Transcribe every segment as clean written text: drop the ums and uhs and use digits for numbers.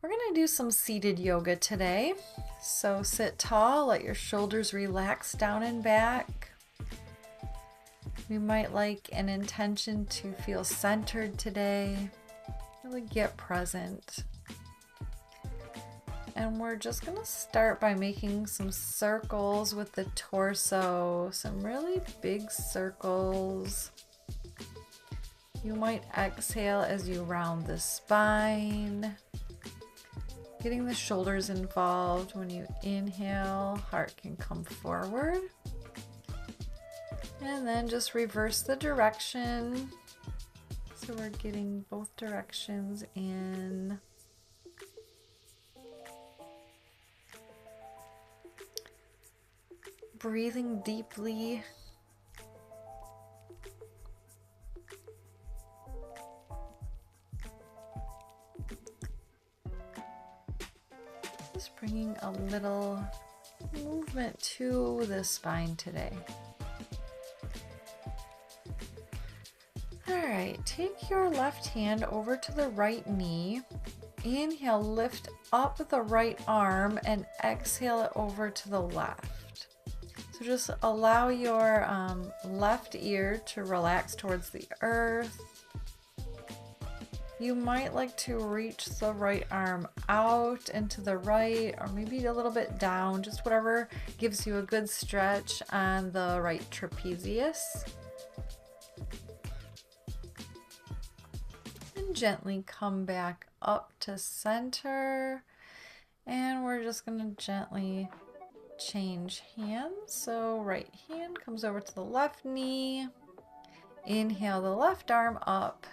We're going to do some seated yoga today. So sit tall, let your shoulders relax down and back. We might like an intention to feel centered today. Really get present. And we're just going to start by making some circles with the torso, some really big circles. You might exhale as you round the spine. Getting the shoulders involved. When you inhale, heart can come forward. And then just reverse the direction. So we're getting both directions in. Breathing deeply. Just bringing a little movement to the spine today. All right, take your left hand over to the right knee. Inhale, lift up the right arm and exhale it over to the left. So just allow your left ear to relax towards the earth. You might like to reach the right arm out and to the right, or maybe a little bit down, just whatever gives you a good stretch on the right trapezius. And gently come back up to center. And we're just going to gently change hands. So right hand comes over to the left knee. Inhale the left arm up.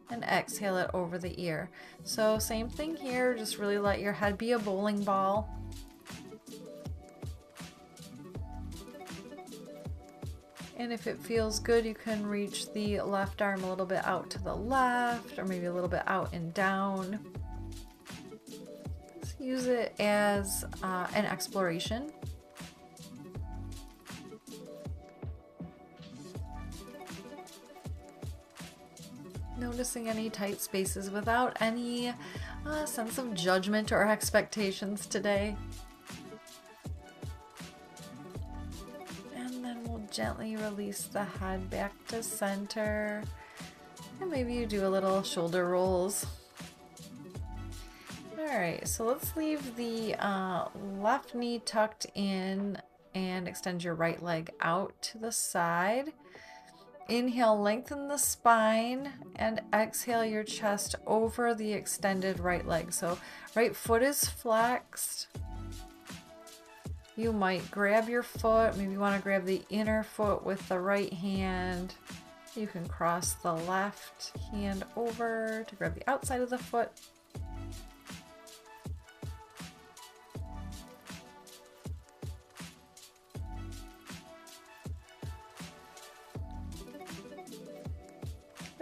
And exhale it over the ear. So same thing here, just really let your head be a bowling ball. And if it feels good, you can reach the left arm a little bit out to the left, or maybe a little bit out and down. Just use it as an exploration. Noticing any tight spaces without any sense of judgment or expectations today. And then we'll gently release the head back to center. And maybe you do a little shoulder rolls. All right, so let's leave the left knee tucked in and extend your right leg out to the side. Inhale, lengthen the spine, and exhale your chest over the extended right leg. So right foot is flexed. You might grab your foot. Maybe you want to grab the inner foot with the right hand. You can cross the left hand over to grab the outside of the foot.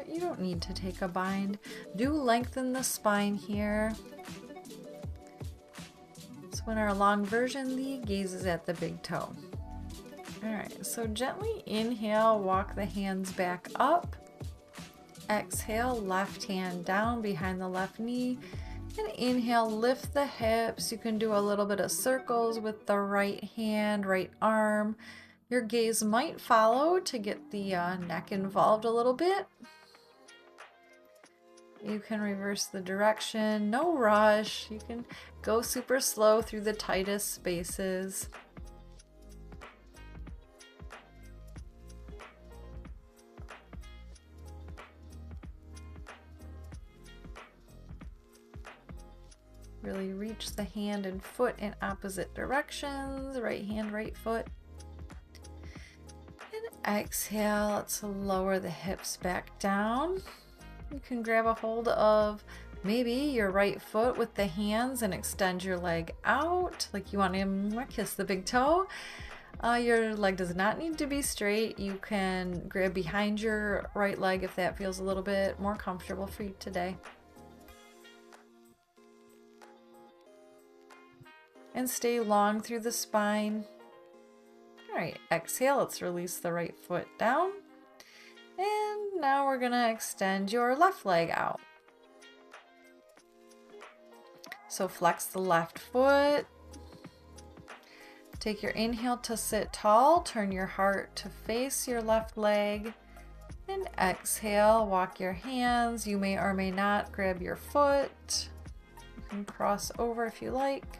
You don't need to take a bind. Do lengthen the spine here. So in our long version, the gaze is at the big toe. All right, so gently inhale, walk the hands back up. Exhale, left hand down behind the left knee. And inhale, lift the hips. You can do a little bit of circles with the right hand, right arm. Your gaze might follow to get the neck involved a little bit. You can reverse the direction, no rush. You can go super slow through the tightest spaces. Really reach the hand and foot in opposite directions, right hand, right foot. And exhale, let's lower the hips back down. You can grab a hold of maybe your right foot with the hands and extend your leg out like you want to kiss the big toe. Your leg does not need to be straight. You can grab behind your right leg if that feels a little bit more comfortable for you today. And stay long through the spine. All right, exhale, let's release the right foot down. And now we're gonna extend your left leg out. So flex the left foot. Take your inhale to sit tall. Turn your heart to face your left leg. And exhale, walk your hands. You may or may not grab your foot. You can cross over if you like.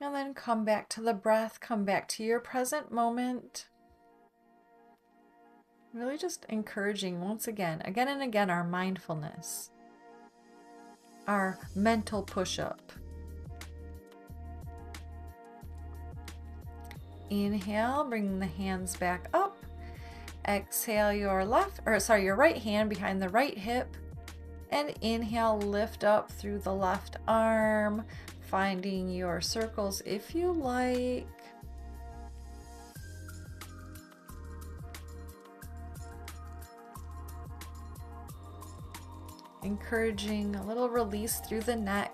And then come back to the breath, come back to your present moment. Really just encouraging once again and again, our mindfulness, our mental push-up. Inhale, bring the hands back up. Exhale your your right hand behind the right hip. And inhale, lift up through the left arm, finding your circles if you like. Encouraging a little release through the neck.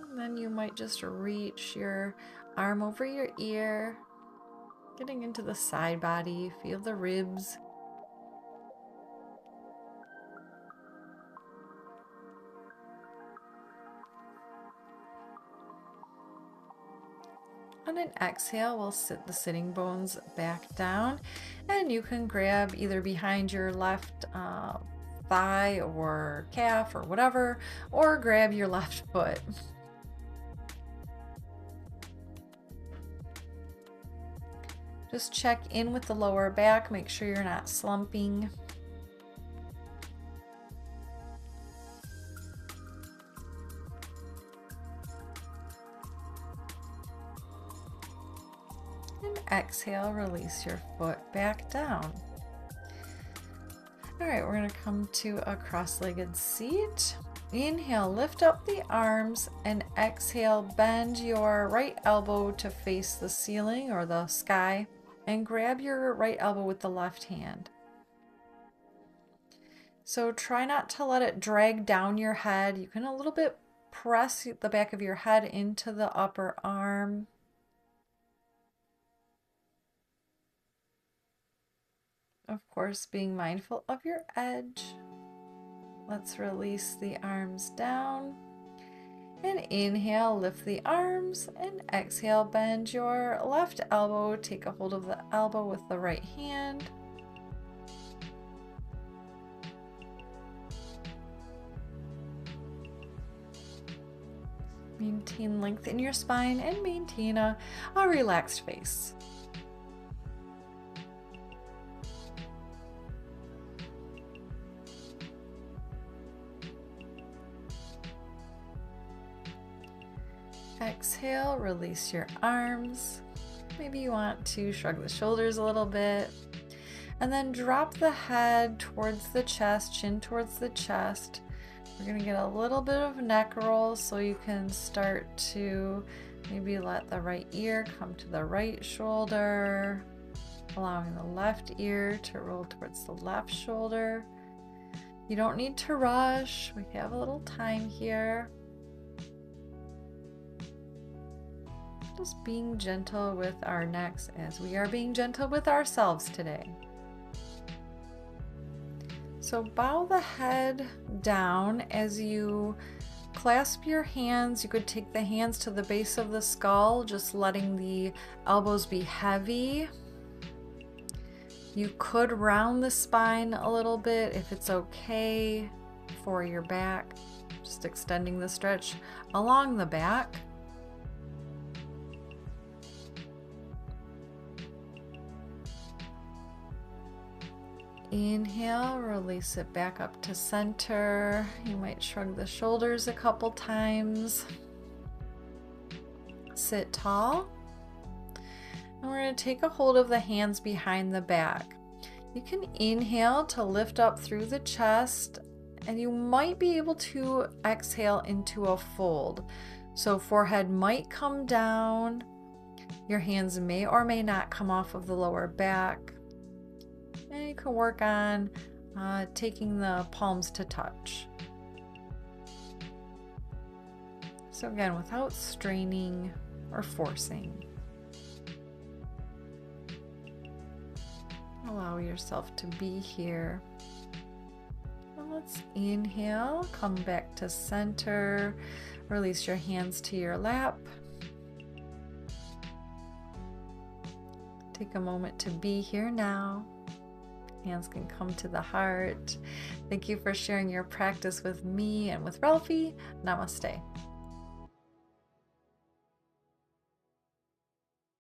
And then you might just reach your arm over your ear, getting into the side body, feel the ribs. On an exhale, we'll sit the sitting bones back down, and you can grab either behind your left thigh or calf or whatever, or grab your left foot. Just check in with the lower back, make sure you're not slumping. And exhale, release your foot back down. All right, we're gonna come to a cross-legged seat. Inhale, lift up the arms, and exhale, bend your right elbow to face the ceiling or the sky, and grab your right elbow with the left hand. So try not to let it drag down your head. You can a little bit press the back of your head into the upper arm. Of course, being mindful of your edge. Let's release the arms down. And inhale, lift the arms, and exhale, bend your left elbow. Take a hold of the elbow with the right hand. Maintain length in your spine and maintain a relaxed face. Exhale, release your arms. Maybe you want to shrug the shoulders a little bit. And then drop the head towards the chest, chin towards the chest. We're going to get a little bit of neck roll, so you can start to maybe let the right ear come to the right shoulder, allowing the left ear to roll towards the left shoulder. You don't need to rush. We have a little time here. Just being gentle with our necks as we are being gentle with ourselves today. So bow the head down as you clasp your hands. You could take the hands to the base of the skull, just letting the elbows be heavy. You could round the spine a little bit if it's okay for your back, just extending the stretch along the back. Inhale, release it back up to center. You might shrug the shoulders a couple times. Sit tall. And we're going to take a hold of the hands behind the back. You can inhale to lift up through the chest, and you might be able to exhale into a fold. So forehead might come down. Your hands may or may not come off of the lower back. And you can work on taking the palms to touch. So again, without straining or forcing. Allow yourself to be here. Well, let's inhale, come back to center, release your hands to your lap. Take a moment to be here now. Hands can come to the heart. Thank you for sharing your practice with me and with Ralphie. Namaste.